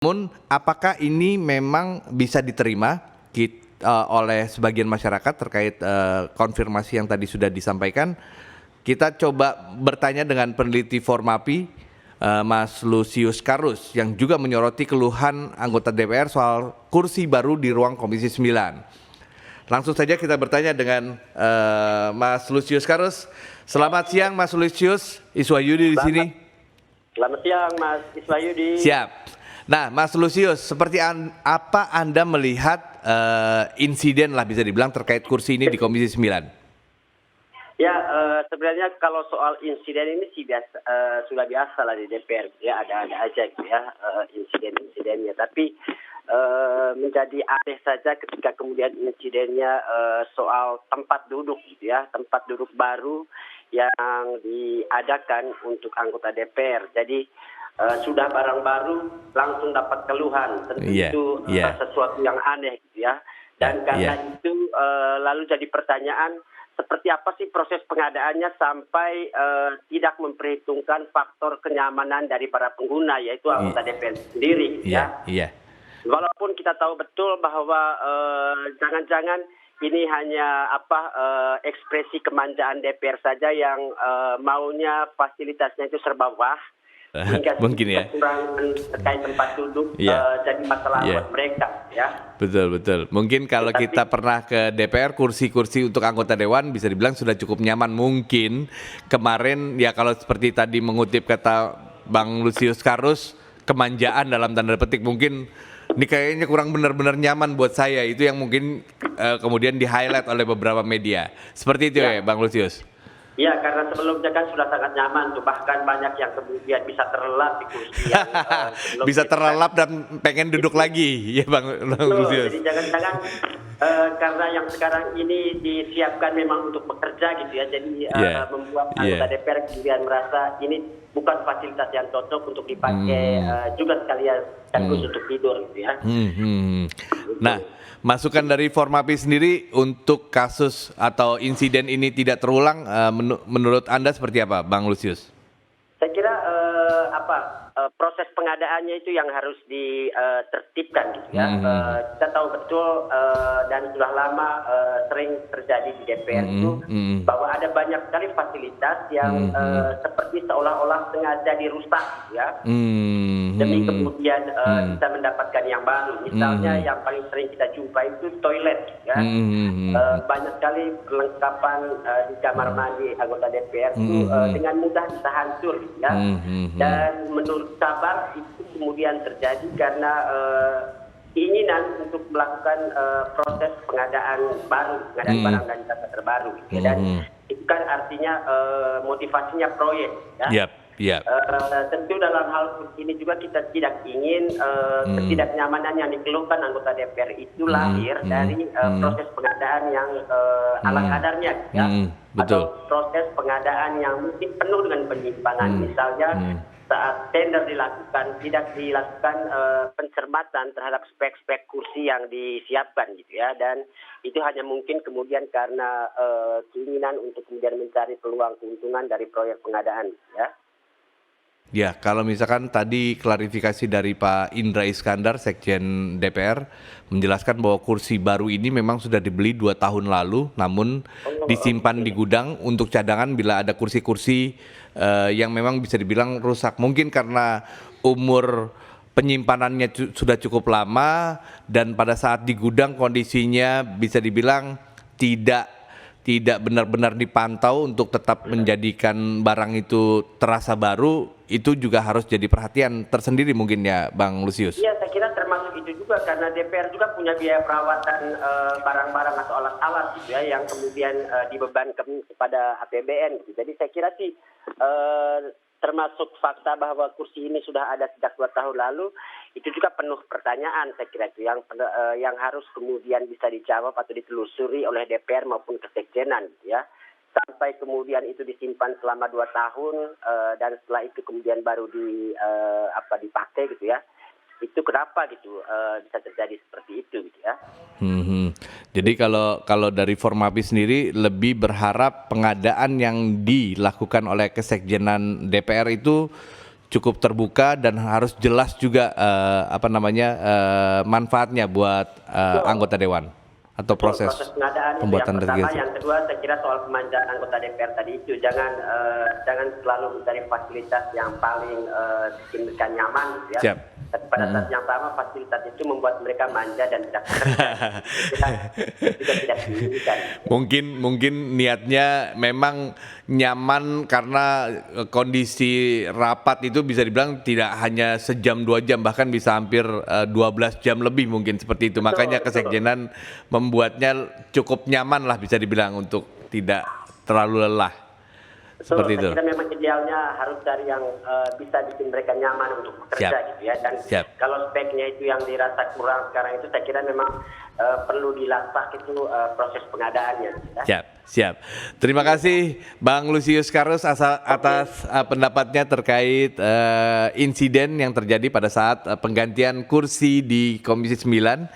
Namun apakah ini memang bisa diterima oleh sebagian masyarakat terkait konfirmasi yang tadi sudah disampaikan? Kita coba bertanya dengan peneliti Formapi, Mas Lusius Karus, yang juga menyoroti keluhan anggota DPR soal kursi baru di ruang Komisi 9. Langsung saja kita bertanya dengan Mas Lusius Karus. Selamat siang Mas Lusius, Iswahyudi di sini. Selamat siang Mas Iswahyudi. Siap. Nah, Mas Lusius, seperti apa Anda melihat insiden lah bisa dibilang terkait kursi ini di Komisi 9? Ya, sebenarnya kalau soal insiden ini sih sudah biasa lah di DPR, ya ada aja gitu ya insiden-insidennya. Tapi menjadi aneh saja ketika kemudian insidennya soal tempat duduk gitu ya, tempat duduk baru yang diadakan untuk anggota DPR. Jadi sudah barang baru langsung dapat keluhan, tentu itu sesuatu yang aneh gitu ya. Dan karena itu lalu jadi pertanyaan, seperti apa sih proses pengadaannya sampai tidak memperhitungkan faktor kenyamanan dari para pengguna, yaitu anggota DPR sendiri ya. Walaupun kita tahu betul bahwa jangan-jangan ini hanya ekspresi kemanjaan DPR saja yang maunya fasilitasnya itu serba wah. Mungkin ya kekurangan terkait tempat duduk jadi masalah buat mereka ya. Betul. Mungkin kalau kita pernah ke DPR, kursi-kursi untuk anggota dewan bisa dibilang sudah cukup nyaman. Mungkin kemarin ya kalau seperti tadi mengutip kata Bang Lusius Karus, kemanjaan dalam tanda petik, mungkin ini kayaknya kurang benar-benar nyaman buat saya. Itu yang mungkin kemudian di-highlight oleh beberapa media. Seperti itu ya Bang Lusius? Ya, karena sebelumnya kan sudah sangat nyaman tuh, bahkan banyak yang kemudian bisa terlelap di kursi yang bisa terlelap dan pengen duduk lagi ya Bang Lusius. Jadi jangan-jangan karena yang sekarang ini disiapkan memang untuk bekerja gitu ya, jadi membuat anggota DPR kemudian merasa ini bukan fasilitas yang cocok untuk dipakai juga sekalian untuk tidur gitu ya. Nah, masukan dari Formapi sendiri untuk kasus atau insiden ini tidak terulang, menurut Anda seperti apa, Bang Lusius? Saya kira proses pengadaannya itu yang harus ditertibkan gitu ya. Kita tahu betul dan sudah lama sering terjadi di DPR itu bahwa ada banyak sekali fasilitas yang seperti seolah-olah sengaja dirusak gitu ya. Demi kemudian bisa mendapatkan yang baru. Misalnya yang paling sering kita jumpa itu toilet ya. Banyak sekali perlengkapan di kamar mandi anggota DPR itu dengan mudah bisa hancur ya. Dan menurut kabar itu kemudian terjadi karena keinginan untuk melakukan proses pengadaan barang dan jasa terbaru gitu. Dan itu kan artinya motivasinya proyek ya. Tentu dalam hal ini juga kita tidak ingin ketidaknyamanan yang dikeluhkan anggota DPR itu lahir dari proses pengadaan yang ala kadarnya ya. Atau proses pengadaan yang mungkin penuh dengan penyimpangan. Misalnya saat tender dilakukan tidak dilakukan pencermatan terhadap spek-spek kursi yang disiapkan gitu ya, dan itu hanya mungkin kemudian karena keinginan untuk kemudian mencari peluang keuntungan dari proyek pengadaan ya. Ya, kalau misalkan tadi klarifikasi dari Pak Indra Iskandar, Sekjen DPR, menjelaskan bahwa kursi baru ini memang sudah dibeli 2 tahun lalu, namun disimpan di gudang untuk cadangan bila ada kursi-kursi yang memang bisa dibilang rusak. Mungkin karena umur penyimpanannya sudah cukup lama dan pada saat di gudang kondisinya bisa dibilang tidak benar-benar dipantau untuk tetap menjadikan barang itu terasa baru. Itu juga harus jadi perhatian tersendiri mungkin ya Bang Lusius. Iya, saya kira termasuk itu juga karena DPR juga punya biaya perawatan barang-barang atau alat-alat gitu ya yang kemudian dibebankan kepada APBN gitu. Jadi saya kira sih termasuk fakta bahwa kursi ini sudah ada sejak 2 tahun lalu itu juga penuh pertanyaan, saya kira itu yang harus kemudian bisa dijawab atau ditelusuri oleh DPR maupun kesekjenan gitu ya. Sampai kemudian itu disimpan selama 2 tahun dan setelah itu kemudian baru dipakai gitu ya. Itu kenapa gitu bisa terjadi seperti itu gitu ya. Jadi kalau dari Formapi sendiri lebih berharap pengadaan yang dilakukan oleh Kesekjenan DPR itu cukup terbuka dan harus jelas juga manfaatnya buat anggota dewan atau proses pengadaan itu pembuatan yang pertama. registrasi. Yang kedua saya kira soal pemanjaan anggota DPR tadi itu jangan selalu mencari fasilitas yang paling bikin mereka nyaman gitu ya. Siap. Tapi pada saat yang sama fasilitas itu membuat mereka manja dan tidak bekerja. Juga tidak diinginkan. Mungkin niatnya memang nyaman karena kondisi rapat itu bisa dibilang tidak hanya sejam 2 jam, bahkan bisa hampir 12 jam lebih mungkin seperti itu. Makanya kesekjenan membuatnya cukup nyaman lah bisa dibilang untuk tidak terlalu lelah. Seperti itu. Saya kira memang idealnya harus cari yang bisa bikin mereka nyaman untuk bekerja gitu ya. Dan kalau speknya itu yang dirasa kurang sekarang itu saya kira memang perlu dilatah itu proses pengadaannya. Ya. Siap. Terima kasih Bang Lusius Karus atas pendapatnya terkait insiden yang terjadi pada saat penggantian kursi di Komisi 9.